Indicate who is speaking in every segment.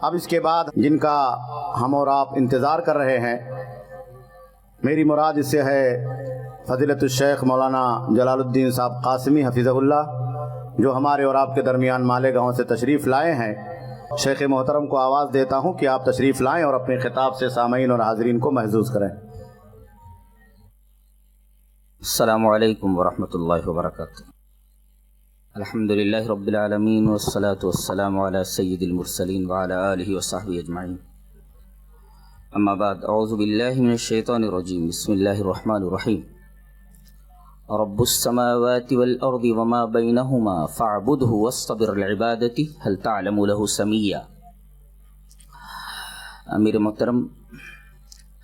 Speaker 1: اب اس کے بعد جن کا ہم اور آپ انتظار کر رہے ہیں، میری مراد اس سے ہے فضیلت الشیخ مولانا جلال الدین صاحب قاسمی حفظہ اللہ، جو ہمارے اور آپ کے درمیان مالیگاؤں سے تشریف لائے ہیں۔ شیخ محترم کو آواز دیتا ہوں کہ آپ تشریف لائیں اور اپنے خطاب سے سامعین اور حاضرین کو محظوظ کریں۔
Speaker 2: السلام علیکم ورحمۃ اللہ وبرکاتہ۔ الحمدللہ رب العالمین والصلاة والسلام علی سید المرسلین وعلی آلہ وصحبہ اجمعین، اما بعد، اعوذ باللہ من الشیطان الرجیم، بسم اللہ الرحمن الرحیم۔ رب السماوات والارض وما بینہما فاعبدہ واصطبر لعبادتہ هل تعلم له سمیا۔ امیر محترم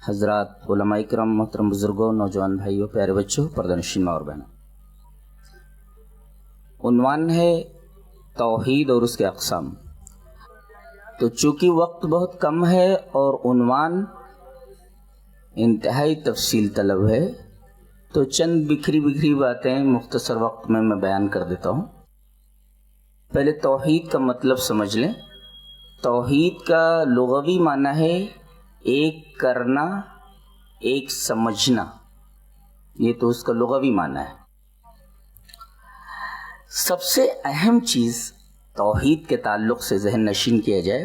Speaker 2: حضرات، علماء کرام، محترم بزرگوں، نوجوان بھائیوں، پیارے بچوں، پردہ نشین ماں اور بہنوں، عنوان ہے توحید اور اس کے اقسام۔ تو چونکہ وقت بہت کم ہے اور عنوان انتہائی تفصیل طلب ہے، تو چند بکھری باتیں مختصر وقت میں بیان کر دیتا ہوں۔ پہلے توحید کا مطلب سمجھ لیں۔ توحید کا لغوی معنی ہے ایک کرنا، ایک سمجھنا، یہ تو اس کا لغوی معنی ہے۔ سب سے اہم چیز توحید کے تعلق سے ذہن نشین کیا جائے،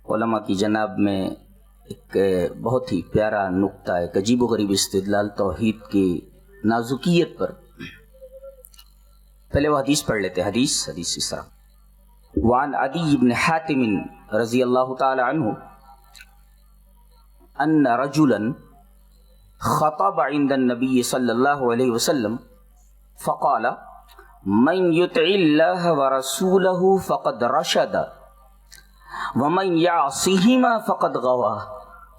Speaker 2: علماء کی جناب میں ایک بہت ہی پیارا نقطہ، ایک عجیب و غریب استدلال توحید کی نازکیت پر۔ پہلے وہ حدیث پڑھ لیتے ہیں۔ حدیث اس طرح: وعن عدی بن حاتم رضی اللہ تعالی عنہ ان رجلا خطب عند النبی صلی اللہ علیہ وسلم فقال من يطع الله ورسوله فقد رشد ومن يعصهما فقد غوى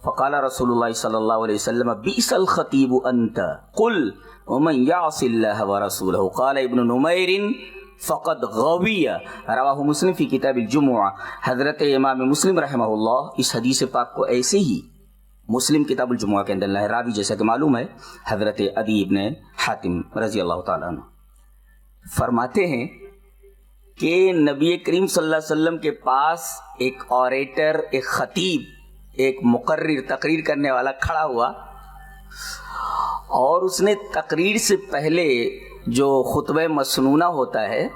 Speaker 2: فقال رسول الله صلى الله عليه وسلم بئس الخطيب أنت قل ومن يعص الله ورسوله قال ابن نمير فقد غوی۔ رواہ مسلم فی کتاب الجمعہ۔ حضرت امام مسلم رحمہ اللہ اس حدیث پاک کو ایسے ہی مسلم کتاب الجمعہ کے اندر لائے۔ راوی جیسا کہ معلوم ہے حضرت عدی ابن حاتم رضی اللہ تعالیٰ عنہ فرماتے ہیں کہ نبی کریم صلی اللہ علیہ وسلم کے پاس ایک اوریٹر، ایک خطیب، ایک مقرر، تقریر کرنے والا کھڑا ہوا، اور اس نے تقریر سے پہلے جو خطبہ مسنونہ ہوتا ہے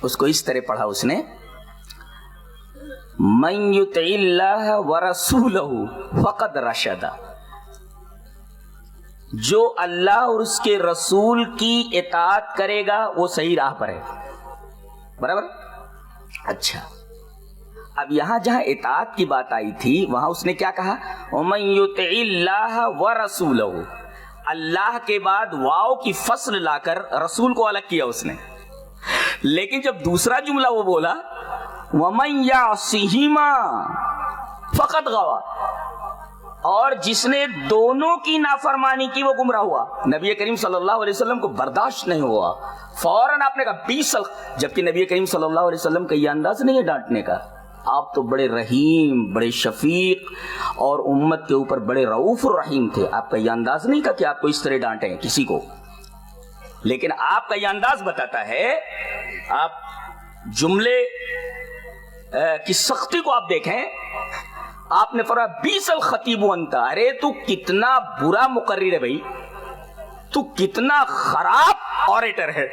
Speaker 2: اس کو اس طرح پڑھا۔ اس نے من یطع اللہ ورسولہ فقد رشد، جو اللہ اور اس کے رسول کی اطاعت کرے گا وہ صحیح راہ پر ہے۔ برابر؟ اچھا، اب یہاں جہاں اطاعت کی بات آئی تھی وہاں اس نے کیا کہا؟ وَمَن يُطِعِ اللَّهَ وَرَسُولَهُ، اللہ کے بعد واو کی فصل لا کر رسول کو الگ کیا اس نے۔ لیکن جب دوسرا جملہ وہ بولا وَمَن يَعْصِهِمَا فَقَدْ غَوَى، اور جس نے دونوں کی نافرمانی کی وہ گمراہ ہوا۔ نبی کریم صلی اللہ علیہ وسلم کو برداشت نہیں ہوا، فوراً آپ نے کہا بیس، جبکہ نبی کریم صلی اللہ علیہ وسلم کا یہ انداز نہیں ہے ڈانٹنے کا۔ آپ تو بڑے رحیم، بڑے شفیق اور امت کے اوپر بڑے رؤوف الرحیم تھے۔ آپ کا یہ انداز نہیں تھا کہ آپ کو اس طرح ڈانٹیں کسی کو، لیکن آپ کا یہ انداز بتاتا ہے، آپ جملے کی سختی کو آپ دیکھیں۔ آپ نے فرمایا بیس الخطیب انت، ارے تو کتنا برا مقرر ہے بھائی، تو کتنا خراب اوریٹر ہے۔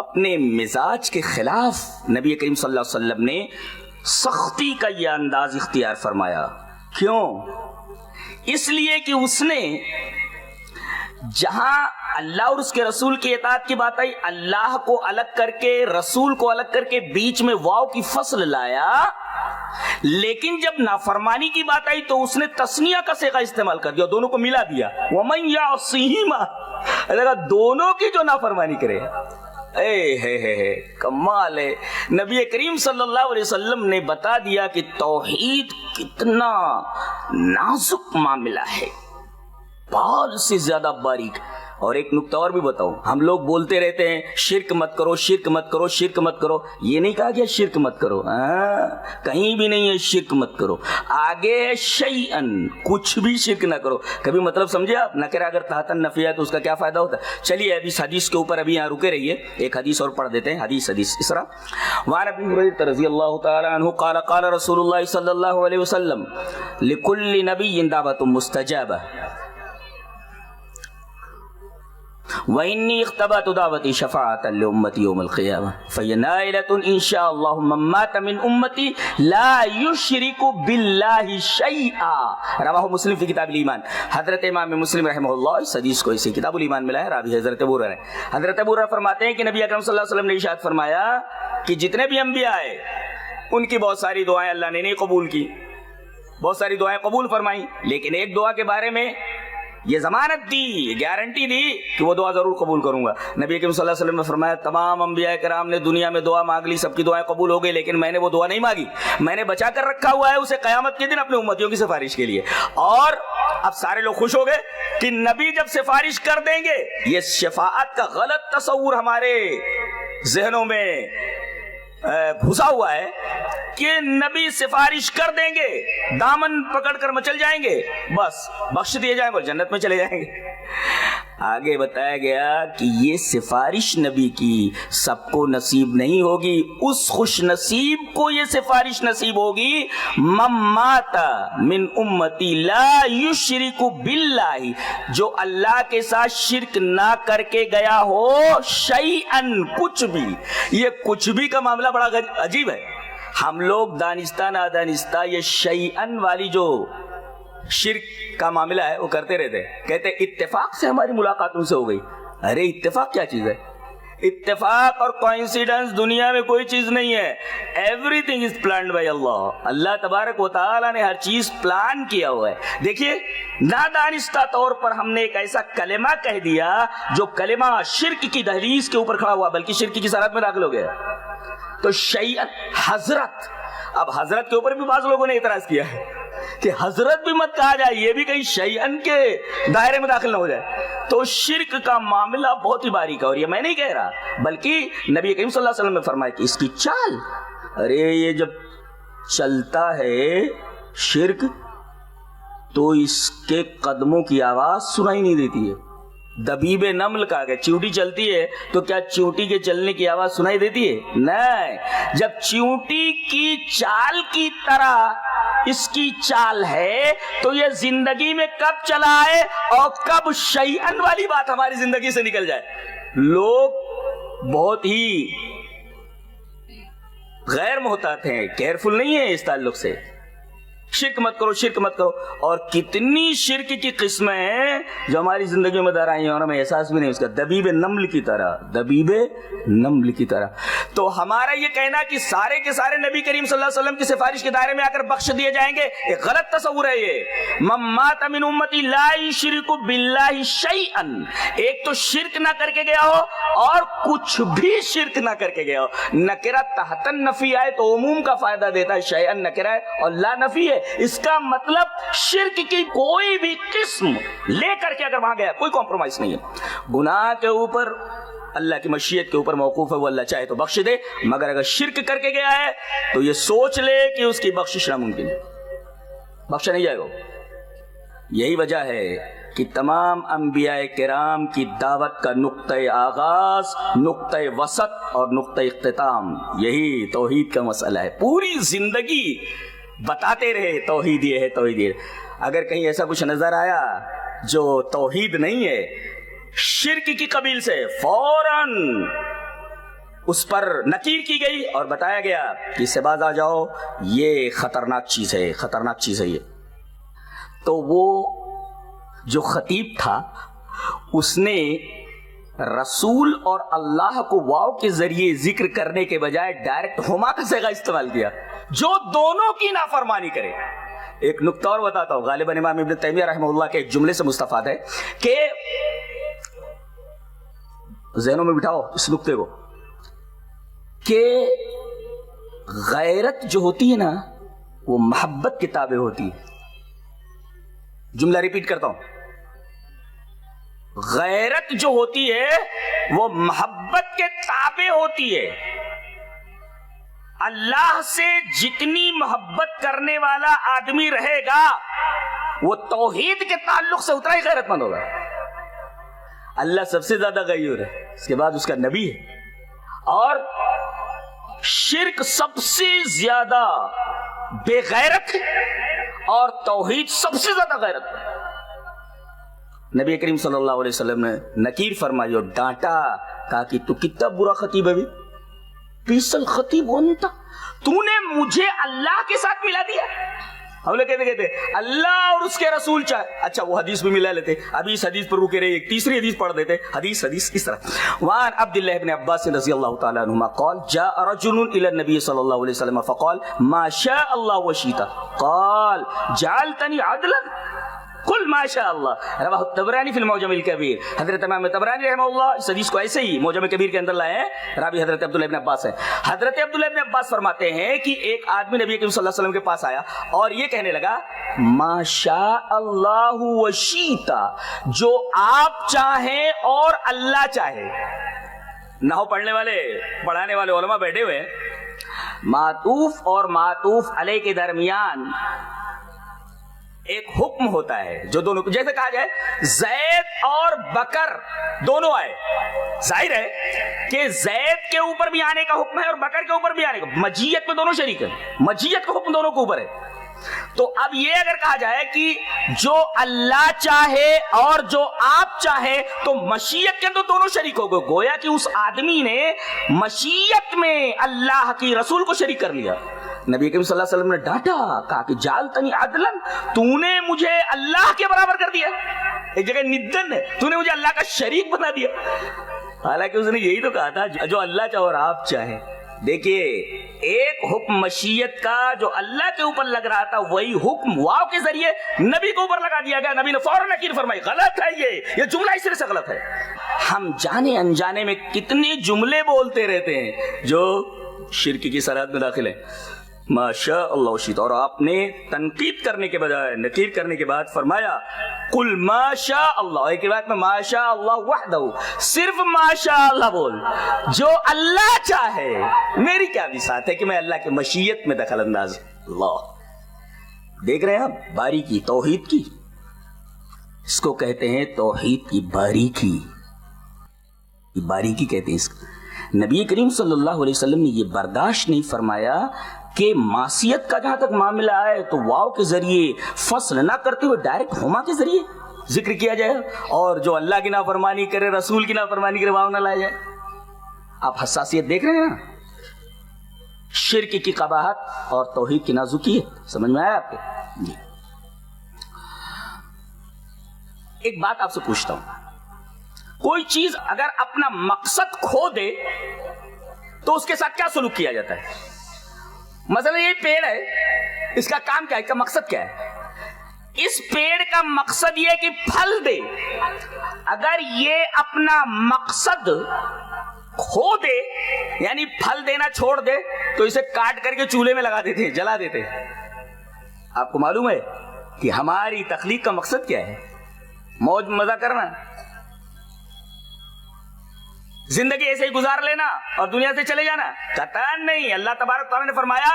Speaker 2: اپنے مزاج کے خلاف نبی کریم صلی اللہ علیہ وسلم نے سختی کا یہ انداز اختیار فرمایا۔ کیوں؟ اس لیے کہ اس نے جہاں اللہ اور اس کے رسول کی اطاعت کی بات آئی، اللہ کو الگ کر کے، رسول کو الگ کر کے بیچ میں واو کی فصل لایا، لیکن جب نافرمانی کی بات آئی تو اس نے تسنیہ کا صیغہ استعمال کر دیا، دونوں کو ملا دیا۔ وَمَن يَعْصِهِمَا، دونوں کی جو نافرمانی کرے۔ اے کمال ہے۔ نبی کریم صلی اللہ علیہ وسلم نے بتا دیا کہ توحید کتنا نازک معاملہ ہے، بال سے زیادہ باریک۔ اور ایک نکتہ اور بھی بتاؤں, ہم لوگ بولتے رہتے ہیں شرک مت کرو, شرک مت کرو, شرک مت کرو. یہ نہیں کہا گیا شرک مت کرو, کہیں بھی نہیں ہے شرک مت کرو. آگے شیئن, کچھ بھی شرک نہ کرو. کبھی مطلب سمجھے آپ؟ نکرہ اگر تحت النفی ہے تو اس کا کیا فائدہ ہوتا ہے؟ چلیے ابھی اس حدیث کے اوپر ابھی یہاں رکے رہیے, ایک حدیث اور پڑھ دیتے ہیں. حدیث اس طرح وعن ابی ہریرہ رضی اللہ تعالی عنہ قال قال رسول اللہ صلی اللہ علیہ وسلم لکل نبی دعوت مستجابہ وإني اختبأت دعوتي شفاعة لأمتي يوم القيامة فهي نائلة إن شاء الله من مات من أمتي لا يشرك بالله شيئا. رواه مسلم في كتاب الإيمان. حضرت امام مسلم رحمہ اللہ اس حدیث کو اسی کتاب الایمان ملا ہے, راوی حضرت ابو ہریرہ ہے. حضرت ابو ہریرہ فرماتے ہیں کہ نبی اکرم صلی اللہ علیہ وسلم نے ارشاد فرمایا کہ جتنے بھی انبیاء آئے ان کی بہت ساری دعائیں اللہ نے نہیں قبول کی, بہت ساری دعائیں قبول فرمائیں, لیکن ایک دعا کے بارے میں یہ ضمانت دی, گارنٹی دی کہ وہ دعا ضرور قبول کروں گا. نبی کریم صلی اللہ علیہ وسلم نے فرمایا تمام انبیاء کرام نے دنیا میں دعا مانگ لی, سب کی دعائیں قبول ہو گئی, لیکن میں نے وہ دعا نہیں مانگی, میں نے بچا کر رکھا ہوا ہے اسے قیامت کے دن اپنے امتیوں کی سفارش کے لیے. اور اب سارے لوگ خوش ہو گئے کہ نبی جب سفارش کر دیں گے, یہ شفاعت کا غلط تصور ہمارے ذہنوں میں گھسا ہوا ہے کہ نبی سفارش کر دیں گے, دامن پکڑ کر مچل جائیں گے, بس بخش دیے جائیں گے, جنت میں چلے جائیں گے. آگے بتایا گیا کہ یہ سفارش نبی کی سب کو نصیب نہیں ہوگی, اس خوش نصیب کو یہ سفارش نصیب ہوگی من مات من امتی لا یشرک باللہ, جو اللہ کے ساتھ شرک نہ کر کے گیا ہو شیئن, کچھ بھی. یہ کچھ بھی کا معاملہ بڑا عجیب ہے. ہم لوگ دانستہ نادانستہ یہ شیئن والی جو شرک کا معاملہ ہے وہ کرتے رہتے, کہتے اتفاق سے ہماری ملاقات ان سے ہو گئی. ارے اتفاق کیا چیز ہے؟ اتفاق اور کوئنسیڈنس دنیا میں کوئی چیز نہیں ہے. Everything is planned by اللہ. اللہ تبارک و تعالیٰ نے ہر چیز پلان کیا ہوا ہے. دیکھیے نادانستہ طور پر ہم نے ایک ایسا کلمہ کہہ دیا جو کلمہ شرک کی دہلیز کے اوپر کھڑا ہوا, بلکہ شرک کی سرحد میں داخل ہو گیا. تو شیئن حضرت, اب حضرت کے اوپر بھی بعض لوگوں نے اعتراض کیا ہے کہ حضرت بھی مت کہا جائے, یہ بھی کہیں شیئن کے دائرے میں داخل نہ ہو جائے. تو شرک کا معاملہ بہت ہی باریک ہے, اور یہ میں نہیں کہہ رہا بلکہ نبی کریم صلی اللہ علیہ وسلم نے فرمایا کہ اس کی چال, ارے یہ جب چلتا ہے شرک تو اس کے قدموں کی آواز سنائی نہیں دیتی ہے. دبیب نمل کہا گیا, چیونٹی چلتی ہے تو کیا چیونٹی کے چلنے کی آواز سنائی دیتی ہے؟ نہیں. جب چیونٹی کی چال کی طرح اس کی چال ہے تو یہ زندگی میں کب چلا ہے اور کب شیئن والی بات ہماری زندگی سے نکل جائے. لوگ بہت ہی غیر محتاط ہیں, کیئرفل نہیں ہیں اس تعلق سے. شرک مت کرو, شرک مت کرو, اور کتنی شرک کی قسمیں ہیں جو ہماری زندگی میں در آئی ہیں اور ہمیں احساس بھی نہیں اس کا, دبیب نمل کی طرح, دبیب نمل کی طرح. تو ہمارا یہ کہنا کہ سارے کے سارے نبی کریم صلی اللہ علیہ وسلم کی سفارش کے دائرے میں آ کر بخش دیے جائیں گے, ایک غلط تصور ہے یہ. من مات من امتی لا یشرک باللہ شیئا, ایک تو شرک نہ کر کے گیا ہو اور کچھ بھی شرک نہ کر کے گیا ہو. نکرہ تحت النفی آئے تو عموم کا فائدہ دیتا ہے, شیئا نکرہ ہے اور لا نفی ہے, اس کا مطلب شرک کی کوئی بھی قسم لے کر کے اگر وہاں گیا کوئی کمپرومائز نہیں ہے. گناہ کے اوپر اللہ کی مشیت کے اوپر موقوف ہے, وہ اللہ چاہے تو بخش دے, مگر اگر شرک کر کے گیا ہے تو یہ سوچ لے کہ اس کی بخشش ناممکن ہے, بخشا نہیں جائے گا. یہی وجہ ہے کہ تمام انبیاء کرام کی دعوت کا نقطۂ آغاز, نقطۂ وسط اور نقطۂ اختتام یہی توحید کا مسئلہ ہے. پوری زندگی بتاتے رہے توحید یہ ہے, توحید یہ. اگر کہیں ایسا کچھ نظر آیا جو توحید نہیں ہے, شرک کی قبیل سے, فوراً اس پر نکیر کی گئی اور بتایا گیا کہ اس سے باز آ جاؤ, یہ خطرناک چیز ہے, خطرناک چیز ہے یہ. تو وہ جو خطیب تھا اس نے رسول اور اللہ کو واو کے ذریعے ذکر کرنے کے بجائے ڈائریکٹ ہما کا صیغہ استعمال کیا جو دونوں کی نافرمانی کرے. ایک نقطہ اور بتاتا ہوں, غالباً امام ابن تیمیہ رحمہ اللہ کے ایک جملے سے مستفاد ہے کہ ذہنوں میں بٹھاؤ اس نقطے کو, کہ غیرت جو ہوتی ہے نا وہ محبت کی تابع ہوتی ہے. جملہ ریپیٹ کرتا ہوں, غیرت جو ہوتی ہے وہ محبت کے تابع ہوتی ہے. اللہ سے جتنی محبت کرنے والا آدمی رہے گا وہ توحید کے تعلق سے اتنا ہی غیرت مند ہوگا. اللہ سب سے زیادہ غیور ہے, اس کے بعد اس کا نبی ہے, اور شرک سب سے زیادہ بے غیرت ہے اور توحید سب سے زیادہ غیرت ہے. نبی کریم صلی اللہ علیہ وسلم نے نکیر فرمائی اور ڈانٹا, کہا کہ تو کتنا برا خطیب ہے, پیس الخطیب انت, تو نے مجھے اللہ کے ساتھ ملا دیا. ہم لوگ کہتے اللہ اور اس کے رسول چاہے, اچھا وہ حدیث بھی ملا لیتے, ابھی اس حدیث پر رکے رہے, ایک تیسری حدیث پڑھ دیتے, حدیث اس طرح. وعن عبداللہ بن عباس رضی اللہ تعالی عنہما قال جاء رجل الى النبي صلی اللہ علیہ وسلم فقال ما شاء اللہ وشیتا قال جعلتنی عدلا قل ما شاء اللہ. رواہ الطبرانی فی المعجم الکبیر. حضرت امام طبرانی رحمہ اللہ اس حدیث کو ایسے ہی معجم کبیر کے اندر لائے ہیں. راوی حضرت عبداللہ ابن عباس ہے. حضرت عبداللہ ابن عباس فرماتے ہیں کہ ایک آدمی نبی کریم صلی اللہ علیہ وسلم کے پاس آیا اور یہ کہنے لگا ما شاء اللہ وشیتا, جو آپ چاہیں اور اللہ چاہے. نحو پڑھنے والے پڑھانے والے علماء بیٹھے ہوئے, معطوف اور معطوف علیہ کے درمیان ایک حکم ہوتا ہے جو دونوں, جیسے کہا جائے زید اور بکر دونوں آئے, ظاہر ہے کہ زید کے اوپر بھی آنے کا حکم ہے اور بکر کے اوپر بھی آنے کا, مجیت میں دونوں شریک ہیں, مجیت کا حکم دونوں کے اوپر ہے. تو اب یہ اگر کہا جائے کہ جو اللہ چاہے اور جو آپ چاہے تو مشیت کے اندر دونوں شریک ہو گئے. گویا کہ اس آدمی نے مشیت میں اللہ کی رسول کو شریک کر لیا. نبی کریم صلی اللہ علیہ وسلم نے ڈانٹا, کہا کہ جعلتنی عدلا, تو نے مجھے اللہ کے برابر کر دیا, ایک جگہ ندن ہے, تو نے مجھے اللہ کا شریک بنا دیا. حالانکہ اس نے یہی تو کہا تھا جو اللہ چاہے اور آپ چاہیں. دیکھیے ایک حکم مشیت کا جو اللہ کے اوپر لگ رہا تھا وہی حکم واو کے ذریعے نبی کے اوپر لگا دیا گیا. نبی نے فوراً نکیر فرمائی غلط ہے, یہ جملہ اس طرح سے غلط ہے. ہم جانے انجانے میں کتنے جملے بولتے رہتے ہیں جو شرک کی سرحد میں داخل ہیں. ماشاء اللہ شیط, اور آپ نے تنقید کرنے کے بجائے نکیر کرنے کے بعد فرمایا قل ما شاء اللہ. ایک روایت میں ما شاء اللہ وحدہ, صرف ما شاء اللہ بول, جو اللہ چاہے. میری کیا بساط ہے کہ میں اللہ کی مشیت میں دخل انداز. اللہ دیکھ رہے ہیں آپ باریکی توحید کی, اس کو کہتے ہیں توحید کی باریکی, باریکی کہتے ہیں اس کو. نبی کریم صلی اللہ علیہ وسلم نے یہ برداشت نہیں فرمایا کہ معصیت کا جہاں تک معاملہ آئے تو واو کے ذریعے فصل نہ کرتے ہوئے ڈائریکٹ ہما کے ذریعے ذکر کیا جائے, اور جو اللہ کی نافرمانی کرے رسول کی نافرمانی کرے واو نہ لایا جائے. آپ حساسیت دیکھ رہے ہیں نا, شرک کی قباحت اور توحید کی نازکیت سمجھ میں آیا آپ کو؟ جی. ایک بات آپ سے پوچھتا ہوں, کوئی چیز اگر اپنا مقصد کھو دے تو اس کے ساتھ کیا سلوک کیا جاتا ہے؟ مثلا یہ پیڑ ہے, اس کا کام کیا ہے, اس کا مقصد کیا ہے؟ اس پیڑ کا مقصد یہ ہے کہ پھل دے. اگر یہ اپنا مقصد کھو دے یعنی پھل دینا چھوڑ دے تو اسے کاٹ کر کے چولہے میں لگا دیتے ہیں, جلا دیتے ہیں. آپ کو معلوم ہے کہ ہماری تخلیق کا مقصد کیا ہے؟ موج مزہ کرنا, زندگی ایسے ہی گزار لینا اور دنیا سے چلے جانا؟ قطعاً نہیں. اللہ تبارک تعالیٰ نے فرمایا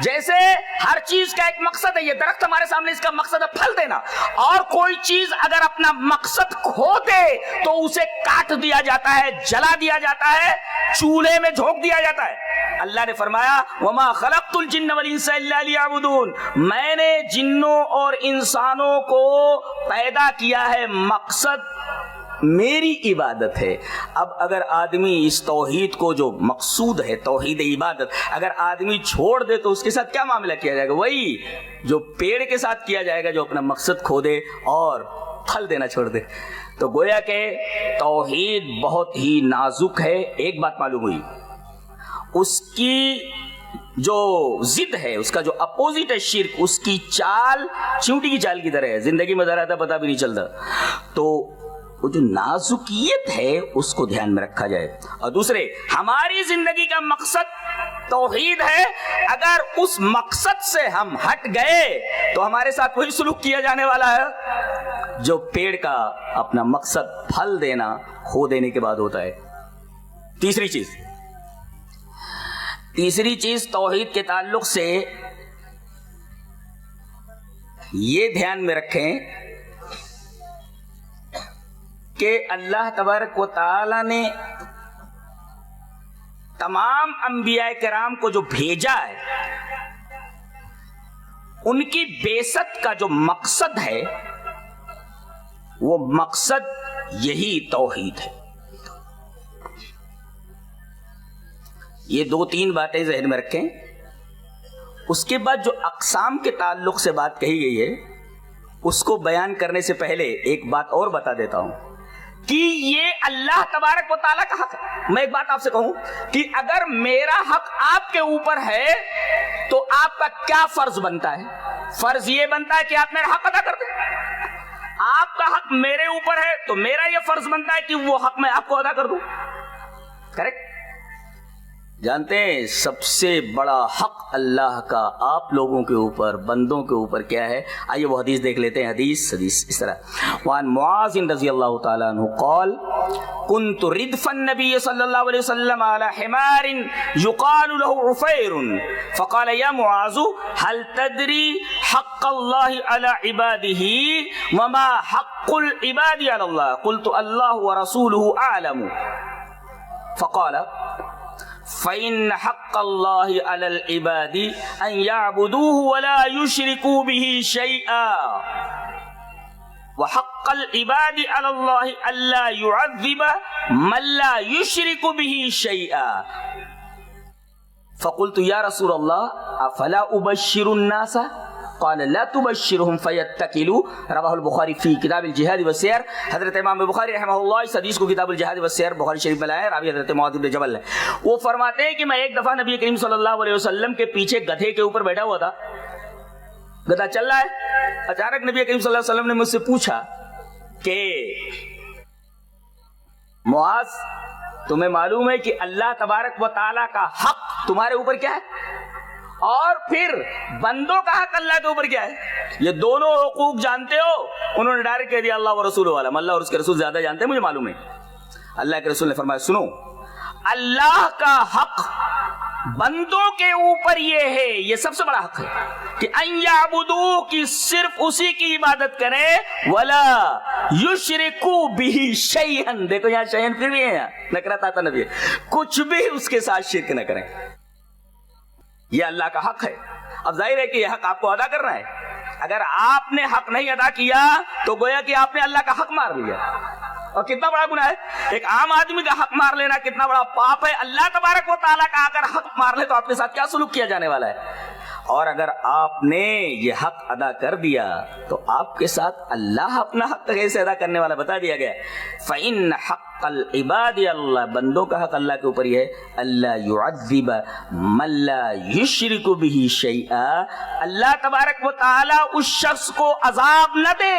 Speaker 2: جیسے ہر چیز کا ایک مقصد ہے, یہ درخت ہمارے سامنے اس کا مقصد ہے پھل دینا, اور کوئی چیز اگر اپنا مقصد کھو دے تو اسے کاٹ دیا جاتا ہے, جلا دیا جاتا ہے, چولہے میں جھونک دیا جاتا ہے. اللہ نے فرمایا وما خلقت الجن والانس الا لیعبدون, میں نے جنوں اور انسانوں کو پیدا کیا ہے, مقصد میری عبادت ہے. اب اگر آدمی اس توحید کو جو مقصود ہے توحید عبادت اگر آدمی چھوڑ دے تو اس کے ساتھ کیا معاملہ کیا جائے گا؟ وہی جو پیڑ کے ساتھ کیا جائے گا جو اپنا مقصد کھو دے اور پھل دینا چھوڑ دے. تو گویا کہ توحید بہت ہی نازک ہے. ایک بات معلوم ہوئی, اس کی جو ضد ہے, اس کا جو اپوزٹ ہے شرک, اس کی چال چیونٹی کی چال کی طرح ہے, زندگی میں ذرا پتہ بھی نہیں چلتا. تو وہ جو نازکیت ہے اس کو دھیان میں رکھا جائے. اور دوسرے, ہماری زندگی کا مقصد توحید ہے, اگر اس مقصد سے ہم ہٹ گئے تو ہمارے ساتھ وہی سلوک کیا جانے والا ہے جو پیڑ کا اپنا مقصد پھل دینا ہو دینے کے بعد ہوتا ہے۔ تیسری چیز توحید کے تعلق سے یہ دھیان میں رکھیں کہ اللہ تبارک و تعالی نے تمام انبیاء کرام کو جو بھیجا ہے، ان کی بعثت کا جو مقصد ہے وہ مقصد یہی توحید ہے۔ یہ 2-3 باتیں ذہن میں رکھیں۔ اس کے بعد جو اقسام کے تعلق سے بات کہی گئی ہے اس کو بیان کرنے سے پہلے ایک بات اور بتا دیتا ہوں کہ یہ اللہ تبارک و تعالیٰ کا حق ہے۔ میں ایک بات آپ سے کہوں کہ اگر میرا حق آپ کے اوپر ہے تو آپ کا کیا فرض بنتا ہے؟ فرض یہ بنتا ہے کہ آپ میرا حق ادا کر دیں۔ آپ کا حق میرے اوپر ہے تو میرا یہ فرض بنتا ہے کہ وہ حق میں آپ کو ادا کر دوں۔ کریکٹ؟ جانتے ہیں سب سے بڑا حق اللہ کا آپ لوگوں کے اوپر، بندوں کے اوپر کیا ہے؟ آئیے وہ حدیث دیکھ لیتے ہیں۔ حدیث اس طرح، وعن معاذ رضی اللہ تعالیٰ عنہ قال كنت ردف النبي صلی اللہ علیہ وسلم على حمار يقال له عفير فقال يا معاذ هل تدري حق الله على عباده وما حق العباد على الله؟ قلت الله ورسوله أعلم. فقال فإن حق الله على العباد أن يعبدوه ولا يشركوا به شيئا وحق العباد على الله ألا يعذب من لا يشرك به شيئا. فقلت يا رسول الله أفلا أبشر الناس؟ قال لا تبشرهم فيتكلوا. رواہ البخاری فی کتاب الجہاد والسیر. حضرت امام بخاری رحمہ اللہ اس حدیث کو کتاب الجہاد والسیر بخاری شریف میں لائے. راوی حضرت معاذ بن جبل ہے. وہ فرماتے ہیں کہ میں ایک دفعہ نبی کریم صلی اللہ علیہ وسلم کے پیچھے گدھے کے اوپر بیٹھا ہوا تھا. گدھا چل رہا ہے. اچانک نبی کریم صلی اللہ علیہ وسلم نے مجھ سے پوچھا کہ معاذ تمہیں معلوم ہے کہ اللہ تبارک و تعالیٰ کا حق تمہارے اوپر کیا ہے اور پھر بندوں کا حق اللہ کے اوپر کیا ہے؟ یہ دونوں حقوق جانتے ہو؟ انہوں نے ڈائریکٹ کہہ دیا اللہ و رسول والا. اللہ اور اس کے رسول زیادہ جانتے ہیں مجھے معلوم ہے. اللہ کے رسول نے فرمایا سنو، اللہ کا حق بندوں کے اوپر یہ ہے، یہ سب سے بڑا حق ہے کہ ان یعبدو کی صرف اسی کی عبادت کریں ولا یشرکو بہ شیئا. دیکھو یہاں شیئا پھر بھی ہے، نکرات آتا نبی، کچھ بھی اس کے ساتھ شرک نہ کریں. یہ اللہ کا حق ہے. اب ظاہر ہے کہ یہ حق آپ کو ادا کرنا ہے. اگر آپ نے حق نہیں ادا کیا تو گویا کہ آپ نے اللہ کا حق مار لیا، اور کتنا بڑا گناہ ہے. ایک عام آدمی کا حق مار لینا کتنا بڑا پاپ ہے. اللہ تبارک و تعالیٰ کا اگر حق مار لے تو آپ کے ساتھ کیا سلوک کیا جانے والا ہے. اور اگر آپ نے یہ حق ادا کر دیا تو آپ کے ساتھ اللہ اپنا حق کیسے ادا کرنے والا بتا دیا گیا. فَإِنَّ حَقَّ العباد اللہ، بندوں کا حق اللہ کے اوپر یہ ہے اللہ يعذب من لا يشرك به شيئا. اللہ تبارک و تعالی اس شخص کو عذاب نہ دے،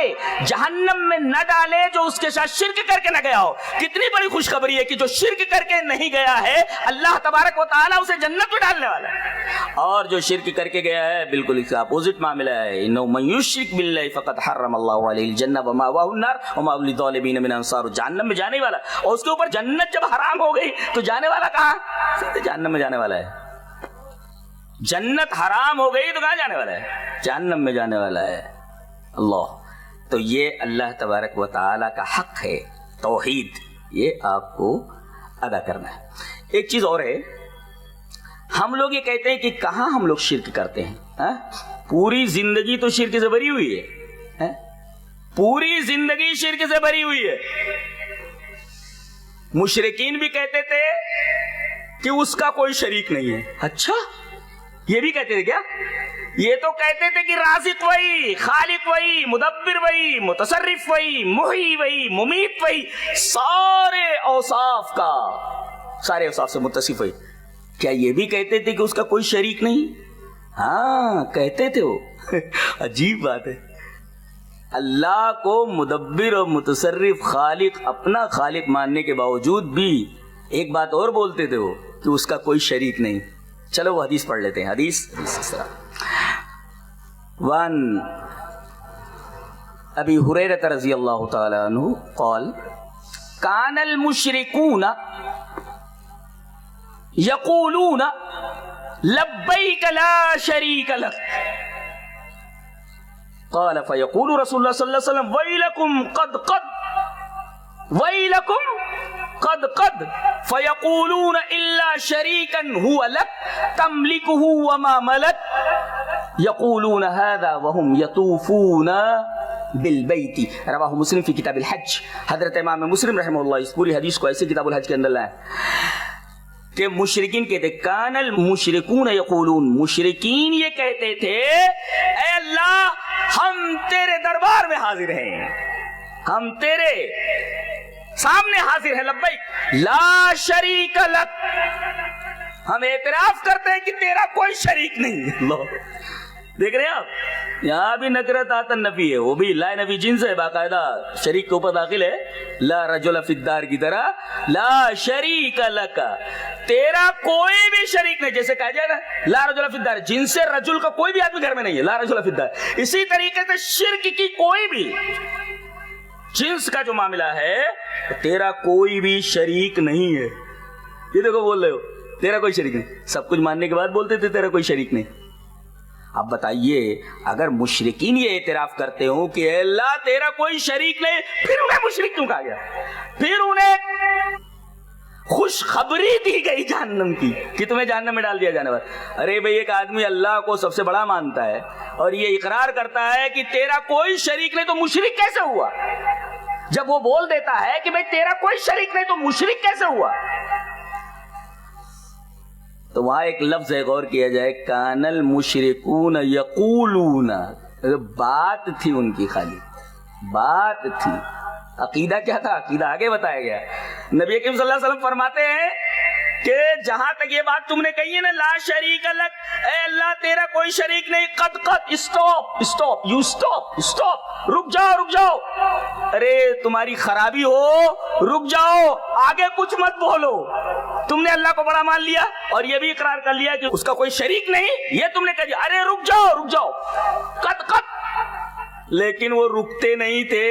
Speaker 2: جہنم میں نہ ڈالے جو اس کے ساتھ شرک کر کے نہ گیا ہو. کتنی بڑی خوشخبری ہے کہ جو شرک کر کے نہیں گیا ہے اللہ تبارک و تعالی اسے جنت میں ڈالنے والا ہے. اور جو شرک کر کے گیا ہے بالکل اس کا اپوزٹ معاملہ ہے. انه من يشرك بالله فقد حرم الله عليه الجنه ومأواه النار وما للظالمين من انصار. جہنم میں جانے والا، اور اس کے اوپر جنت جب حرام ہو گئی تو جانے والا کہاں؟ جہنم میں جانے والا ہے. جنت حرام ہو گئی تو کہاں جانے والا ہے؟ جہنم میں جانے والا ہے. اللہ تو یہ اللہ تبارک و تعالی کا حق ہے توحید، یہ آپ کو ادا کرنا ہے. ایک چیز اور ہے، ہم لوگ یہ کہتے ہیں کہ کہاں ہم لوگ شرک کرتے ہیں. پوری زندگی تو شرک سے بھری ہوئی ہے، پوری زندگی شرک سے بھری ہوئی ہے. مشرکین بھی کہتے تھے کہ اس کا کوئی شریک نہیں ہے. اچھا یہ بھی کہتے تھے کیا؟ یہ تو کہتے تھے کہ رازق وہی، خالق وہی، مدبر وہی، متصرف وہی، محیی وہی، ممیت وہی، سارے اوصاف سے متصف وہی. کیا یہ بھی کہتے تھے کہ اس کا کوئی شریک نہیں؟ ہاں کہتے تھے وہ. عجیب بات ہے، اللہ کو مدبر اور متصرف خالق، اپنا خالق ماننے کے باوجود بھی ایک بات اور بولتے تھے وہ کہ اس کا کوئی شریک نہیں. چلو وہ حدیث پڑھ لیتے ہیں. حدیث اس طرح وان ابی ہریرہ رضی اللہ تعالی عنہ قال کان المشرکون یقولون لبیک لا شریک لک قال فیقول رسول اللہ صلی اللہ علیہ وسلم ویلکم قد قد ویلکم قد قد فیقولون الا شریکا هو لک تملکه وما ملک یقولون هذا وهم یطوفون بالبیت. رواہ مسلم فی کتاب الحج. حضرت امام مسلم رحمہ اللہ اس پوری حدیث کو ایسے کتاب الحج کے اندر لائے کہ مشرکین کہتے کان المشرکون یقولون، مشرکین یہ کہتے تھے اے اللہ ہم تیرے دربار میں حاضر ہیں، ہم تیرے سامنے حاضر ہیں، لبیک لا شریک لک، ہم اعتراف کرتے ہیں کہ تیرا کوئی شریک نہیں. اللہ دیکھ رہے ہیں آپ، یہاں بھی نکرت آتا نفی ہے، وہ بھی لا نفی جنس ہے، باقاعدہ شریک کے اوپر داخل ہے، لا رجل فی الدار کی طرح لا شریک لک، تیرا کوئی بھی شریک نہیں. جیسے کہا جائے نا لا رجل فی الدار، جنس رجل کا کوئی بھی آدمی گھر میں نہیں ہے، لا رجل فی الدار. اسی طریقے سے شرک کی کوئی بھی جنس کا جو معاملہ ہے، تیرا کوئی بھی شریک نہیں ہے. یہ دیکھو بول رہے ہو تیرا کوئی شریک نہیں، سب کچھ ماننے کے بعد بولتے تھے تیرا کوئی شریک نہیں. اب بتائیے اگر مشرکین یہ اعتراف کرتے ہوں کہ اے اللہ تیرا کوئی شریک نہیں، پھر انہیں مشرک کیوں کہا گیا؟ پھر انہیں خوشخبری دی گئی جہنم کی کہ تمہیں جہنم میں ڈال دیا جانے والا. ارے بھئی ایک آدمی اللہ کو سب سے بڑا مانتا ہے اور یہ اقرار کرتا ہے کہ تیرا کوئی شریک نہیں، تو مشرک کیسے ہوا؟ جب وہ بول دیتا ہے کہ بھئی تیرا کوئی شریک نہیں تو مشرک کیسے ہوا؟ تو وہاں ایک لفظ ہے، غور کیا جائے، کان المشرکون یقولون، بات تھی ان کی، خالی بات تھی. عقیدہ کیا تھا؟ عقیدہ آگے بتایا گیا. نبی کریم صلی اللہ علیہ وسلم فرماتے ہیں کہ جہاں تک یہ بات تم نے کہی ہے نا لا شریک لک، اے اللہ تیرا کوئی شریک نہیں، قد قد stop stop, you stop stop, رک جاؤ رک جاؤ، ارے تمہاری خرابی ہو رک جاؤ، آگے کچھ مت بولو. تم نے اللہ کو بڑا مان لیا اور یہ بھی اقرار کر لیا کہ اس کا کوئی شریک نہیں، یہ تم نے کہہ دیا، ارے رک جاؤ قد قد. لیکن وہ رکتے نہیں تھے،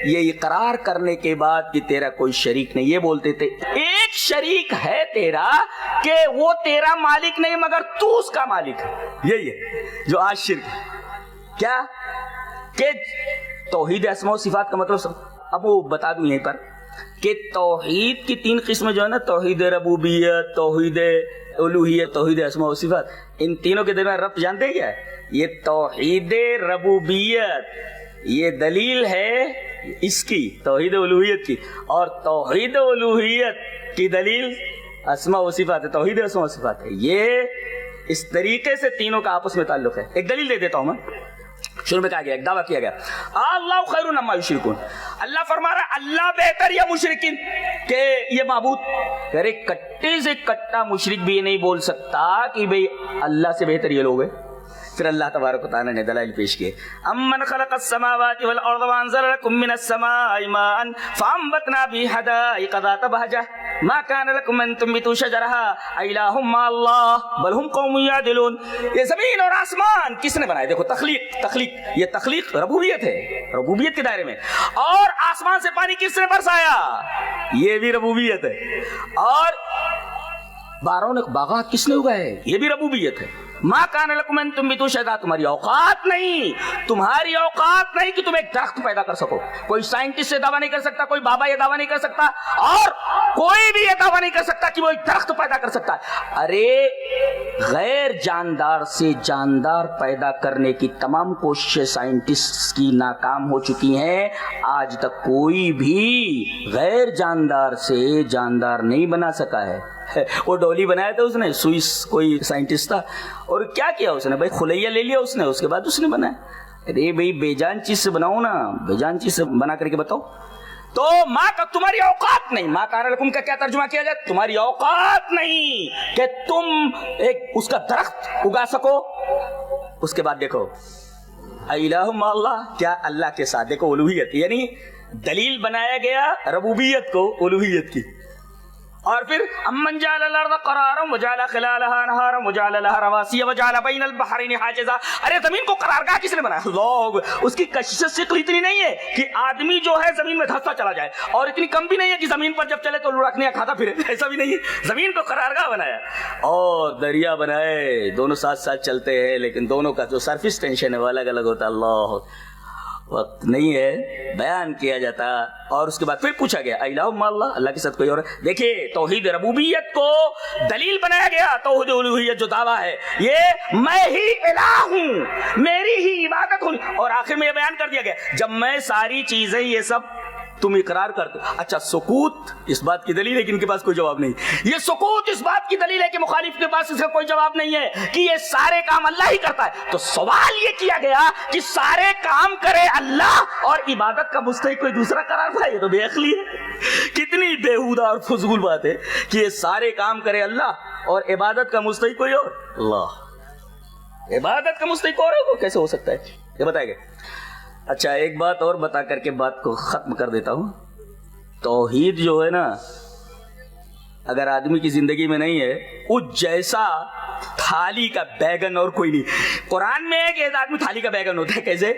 Speaker 2: یہ اقرار کرنے کے بعد کہ تیرا کوئی شریک نہیں، یہ بولتے تھے ایک شریک ہے تیرا کہ وہ تیرا مالک نہیں مگر تو اس کا مالک ہے. یہی ہے جو آج شرک ہے. کیا کہ توحید اسماء و صفات کا مطلب اب وہ بتا دوں یہیں پر کہ توحید کی 3 قسمیں جو ہے نا، توحید ربوبیت، توحید الوہیت، توحید اسماء و صفات، ان تینوں کے درمیان ربط جانتے ہیں کیا ہے؟ یہ توحید ربوبیت یہ دلیل ہے اس کی توحید الوہیت کی، اور توحید الوہیت کی دلیل اسماء و صفات ہے، توحید اسماء و صفات ہے. یہ اس طریقے سے تینوں کا آپس میں تعلق ہے. ایک دلیل دے دیتا ہوں میں. شروع میں کہا گیا، ایک دعویٰ کیا گیا، اللہ خیر عما یشرکون، اللہ فرما رہا ہے اللہ بہتر یا مشرکین کہ یہ معبود. ارے کٹے سے کٹا مشرک بھی یہ نہیں بول سکتا کہ بھئی اللہ سے بہتر یہ لوگ ہیں. پھر اللہ تبارک و تعالی نے دلائل پیش کیے. امن خلق السماوات والارض وانزل لكم من السماء ماء فانبتنا به حدائق ذات بهجة ما كان لكم ان تنبتوا شجرها اإله مع الله بل هم قوم يعدلون. یہ زمین اور آسمان کس نے بنائے؟ دیکھو تخلیق یہ تخلیق ربوبیت ہے، ربوبیت کے دائرے میں. اور آسمان سے پانی کس نے برسایا؟ یہ بھی ربوبیت ہے. اور باغات کس نے اگائے؟ یہ بھی ربوبیت ہے. ما کان لکم ان تنبتوا شجرا، تمہاری اوقات نہیں کہ تم ایک درخت پیدا کر سکو. کوئی سائنٹسٹ یہ دعویٰ نہیں کر سکتا، کوئی بابا یہ دعویٰ نہیں کر سکتا، اور کوئی بھی یہ دعویٰ نہیں کر سکتا کہ وہ ایک درخت پیدا کر سکتا ہے. ارے غیر جاندار سے جاندار پیدا کرنے کی تمام کوششیں سائنٹسٹ کی ناکام ہو چکی ہیں. آج تک کوئی بھی غیر جاندار سے جاندار نہیں بنا سکا ہے. وہ ڈولی بنایا تھا اس نے، سوئس کوئی سائنٹسٹ تھا، اور کیا کیا اس نے بھائی، خلیہ لے لیا اس نے، اس کے بعد اس نے بنایا. ارے بھائی بے جان چیز سے بناؤ نا، بے جان چیز سے بنا کر کے بتاؤ. تو ماں کا تمہاری اوقات نہیں، ماں کان لکم کا کیا ترجمہ کیا جائے؟ تمہاری اوقات نہیں کہ تم ایک اس کا درخت اگا سکو. اس کے بعد دیکھو الہ مع اللہ، کیا اللہ کے ساتھ، دیکھو الوہیت، یعنی دلیل بنایا گیا ربوبیت کو الوہیت کی. اور پھر امن جعل الارض قرارا وجعل خلالها انہارا وجعل لها رواسي وجعل بین البحرین حاجزا. ارے زمین کو قرارگاہ کس نے بنایا؟ اللہ. اس کی کشش ثقل اتنی نہیں ہے کہ آدمی جو ہے زمین میں دھستا چلا جائے، اور اتنی کم بھی نہیں ہے کہ زمین پر جب چلے تو لڑکنے کھاتا پھرے، ایسا بھی نہیں ہے. زمین کو قرارگاہ بنایا اور دریا بنائے، دونوں ساتھ ساتھ چلتے ہیں لیکن دونوں کا جو سرفیس ٹینشن ہے وہ الگ الگ ہوتا ہے. اللہ، وقت نہیں ہے بیان کیا جاتا. اور اس کے بعد پھر پوچھا گیا الہ الا اللہ، اللہ کے ساتھ کوئی اور؟ دیکھیے توحید ربوبیت کو دلیل بنایا گیا. توحید الوہیت جو دعویٰ ہے یہ میں ہی الہ ہوں، میری ہی عبادت ہوں، اور آخر میں یہ بیان کر دیا گیا جب میں ساری چیزیں یہ سب تم اقرار کرتے. اچھا سکوت اس بات کی دلیل ہے کہ ان کے پاس کوئی جواب نہیں. یہ سکوت اس بات کی دلیل ہے کہ مخالف کے پاس اس کا کوئی جواب نہیں ہے کہ یہ سارے کام اللہ ہی کرتا ہے. تو سوال یہ کیا گیا کہ سارے کام کرے اللہ اور عبادت کا مستحق کوئی دوسرا قرار پائے؟ یہ تو بے عقلی ہے. کتنی بیہودہ اور فضول بات ہے کہ یہ سارے کام کرے اللہ اور عبادت کا مستحق کوئی اور. اللہ، عبادت کا مستحق اور ہے، وہ کیسے ہو سکتا ہے؟ یہ بتائے گا. اچھا ایک بات اور بتا کر کے بات کو ختم کر دیتا ہوں. توحید جو ہے نا، اگر آدمی کی زندگی میں نہیں ہے، اس جیسا تھالی کا بیگن اور کوئی نہیں. قرآن میں ہے کہ آدمی تھالی کا بیگن ہوتا ہے. کیسے؟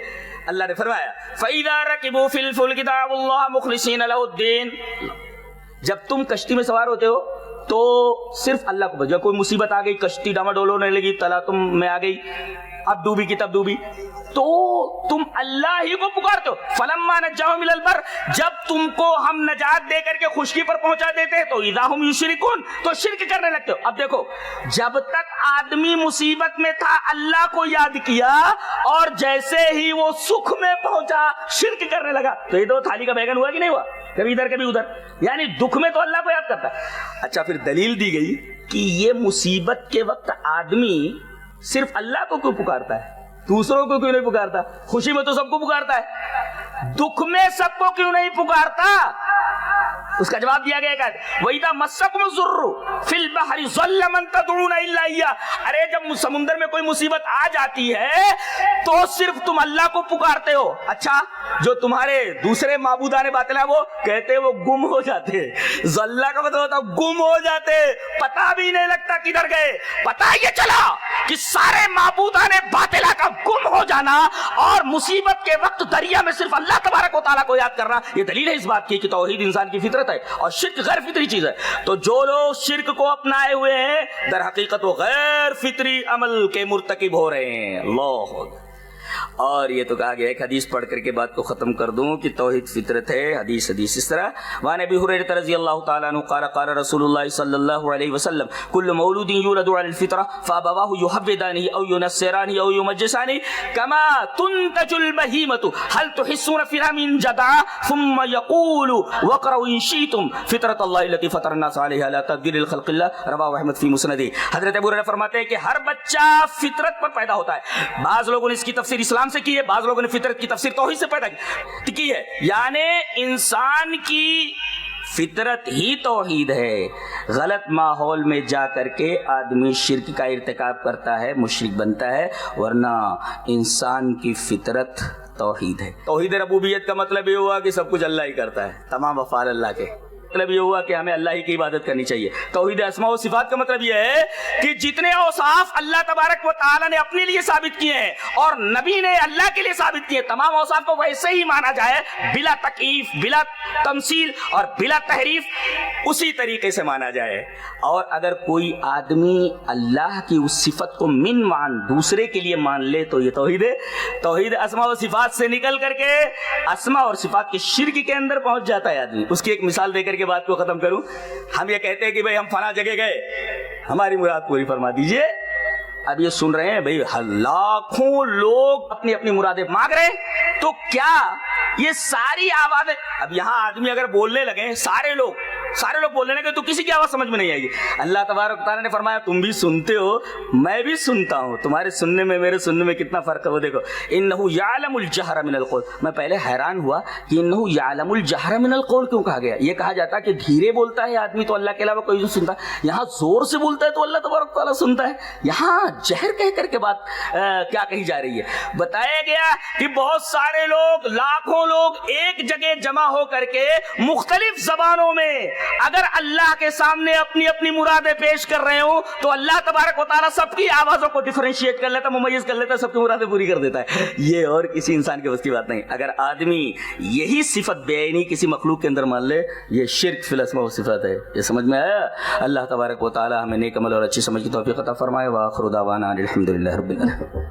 Speaker 2: اللہ نے فرمایا فَإِذَا رَكِبُوا فِي الْفُلْكِ دَعَوُا اللَّهَ مُخْلِصِينَ لَهُ الدِّينَ. جب تم کشتی میں سوار ہوتے ہو تو صرف اللہ کو، جب کوئی مصیبت آ گئی، کشتی ڈاماڈول ہونے لگی، تلاطم میں آ گئی، اب ڈوبی کی تب ڈوبی، تو تم اللہ ہی کو پکارتے ہو. فَلَمَّا نَجَّاهُمْ إِلَى الْبَرِّ، جب تم کو ہم نجات دے کر کے خشکی پر پہنچا دیتے تو اِذَا هُمْ يُشْرِكُونَ، تو شرک کرنے لگتے ہو. اب دیکھو، جب تک آدمی مصیبت میں تھا اللہ کو یاد کیا، اور جیسے ہی وہ سکھ میں پہنچا شرک کرنے لگا، تو یہ تو تھالی کا بیگن ہوا کہ نہیں ہوا؟ کبھی ادھر کبھی ادھر. یعنی دکھ میں تو اللہ کو یاد کرتا ہے. اچھا پھر دلیل دی گئی کہ یہ مصیبت کے وقت آدمی صرف اللہ کو کیوں پکارتا ہے، دوسروں کو کیوں نہیں پکارتا؟ خوشی میں تو سب کو پکارتا ہے، دکھ میں سب کو کیوں نہیں پکارتا؟ اس کا جواب دیا گیا کہ وَإِذَا مَسَّكُمُ الضُّرُّ فِي الْبَحْرِ ضَلَّ مَن تَدْعُونَ إِلَّا إِيَّاهُ. ارے جب سمندر میں کوئی مصیبت آ جاتی ہے تو صرف تم اللہ کو پکارتے ہو. اچھا جو تمہارے دوسرے معبودان باطل ہیں وہ کہتے ہیں وہ گم ہو جاتے. ضلع کا مطلب ہوتا ہے گم ہو جاتے، پتہ بھی نہیں لگتا کدھر گئے. پتہ یہ چلا کہ سارے معبودان باطلہ کا گم ہو جانا اور مصیبت کے وقت دریا میں صرف اللہ تبارک و تعالیٰ کو یاد کرنا، یہ دلیل ہے اس بات کی کہ توحید انسان کی فطرت ہے اور شرک غیر فطری چیز ہے. تو جو لوگ شرک کو اپنائے ہوئے ہیں در حقیقت وہ غیر فطری عمل کے مرتکب ہو رہے ہیں. اللہ. اور یہ تو کہا گیا ایک حدیث پڑھ کر کے بات کو ختم کر دوں کہ توحید فطرت ہے. حدیث اس طرح وعن ابی ہریرہ رضی اللہ تعالی عنہ قال قال رسول اللہ صلی اللہ علیہ وسلم كل مولود يولد على الفطرة فابواه يهودانه او ينصرانه او يمجسانه كما تنتج البهيمة هل تحسون فيها من جدع ثم يقول واقرؤوا ان شئتم فطرة الله التي فطر الناس عليها لا تبديل لخلق الله رواه احمد في مسنده. حضرت ابو ہریرہ فرماتے ہیں کہ ہر بچہ فطرت پر پیدا ہوتا ہے. بعض لوگوں نے اس کی تفسیر اسلام سے کی ہے، بعض لوگوں نے فطرت کی تفسیر توحید سے پیدا کی ہے. یعنی انسان کی فطرت ہی توحید ہے. غلط ماحول میں جا کر کے آدمی شرک کا ارتکاب کرتا ہے، مشرک بنتا ہے، ورنہ انسان کی فطرت توحید ہے. توحید ربوبیت کا مطلب یہ ہوا کہ سب کچھ اللہ ہی کرتا ہے، تمام افعال اللہ کے. مطلب یہ ہوا کہ ہمیں اللہ ہی کی عبادت کرنی چاہیے. توحید اسماء و صفات کا مطلب یہ ہے کہ جتنے اوصاف اللہ تبارک و تعالی نے اپنے لیے ثابت کیے ہیں اور نبی نے اللہ کے لیے ثابت کیے، تمام اوصاف کو ویسے ہی مانا جائے، بلا تکییف، بلا تمثیل اور بلا تحریف، اسی طریقے سے مانا جائے. اور اگر کوئی آدمی اللہ کی اس صفت کو من مان دوسرے کے لیے مان لے تو یہ توحید ہے. توحید اسماء و صفات سے نکل کر کے اسماء اور صفات کے شرک کے اندر پہنچ جاتا ہے آدمی. اس کی ایک مثال دے کر کے بات کو ختم کروں. ہم یہ کہتے ہیں کہ بھئی ہم فلاں جگہ گئے، ہماری مراد پوری فرما دیجئے. اب یہ سن رہے ہیں بھئی لاکھوں لوگ اپنی اپنی مرادیں مانگ رہے ہیں، تو کیا یہ ساری آوازیں، اب یہاں آدمی اگر بولنے لگے سارے لوگ بولنے لگے تو کسی کی آواز سمجھ میں نہیں آئے گی. اللہ تبارک تعالیٰ نے فرمایا تم بھی سنتے ہو، میں بھی سنتا ہوں، تمہارے سننے میں میرے سننے میں کتنا فرق ہے وہ دیکھو. انہ یعلم الجہر من القول. میں پہلے حیران ہوا کہ انہ یعلم الجہر من القول کیوں کہا گیا. یہ کہا جاتا کہ دھیرے بولتا ہے آدمی تو اللہ کے علاوہ کوئی نہیں سنتا، یہاں زور سے بولتا ہے تو اللہ تبارک تعالیٰ سنتا ہے. یہاں جہر کہہ کر کے بات کیا کہی جا رہی ہے؟ بتایا گیا کہ بہت سارے لوگ، لاکھوں لوگ ایک جگہ جمع ہو کر کے مختلف زبانوں میں اگر اللہ کے سامنے اپنی اپنی مرادیں پیش کر رہے ہوں تو اللہ تبارک و تعالیٰ سب کی آوازوں کو ڈیفرینشیٹ کر لیتا ہے، ممیز کر لیتا ہے، سب کی مرادیں پوری کر دیتا ہے. یہ اور کسی انسان کے بس کی بات نہیں. اگر آدمی یہی صفت بے عینی کسی مخلوق کے اندر مان لے، یہ شرک فی الاسماء و صفات ہے. یہ سمجھ میں آیا؟ اللہ تبارک و تعالیٰ ہمیں نیک عمل اور اچھی سمجھ کی توفیق عطا فرمائے. وآخر دعوانا الحمدللہ رب العالمین.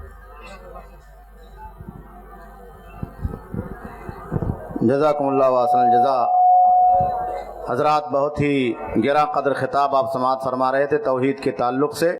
Speaker 1: جزاکم اللہ واسن الجزا. حضرات، بہت ہی گراں قدر خطاب آپ سماعت فرما رہے تھے توحید کے تعلق سے.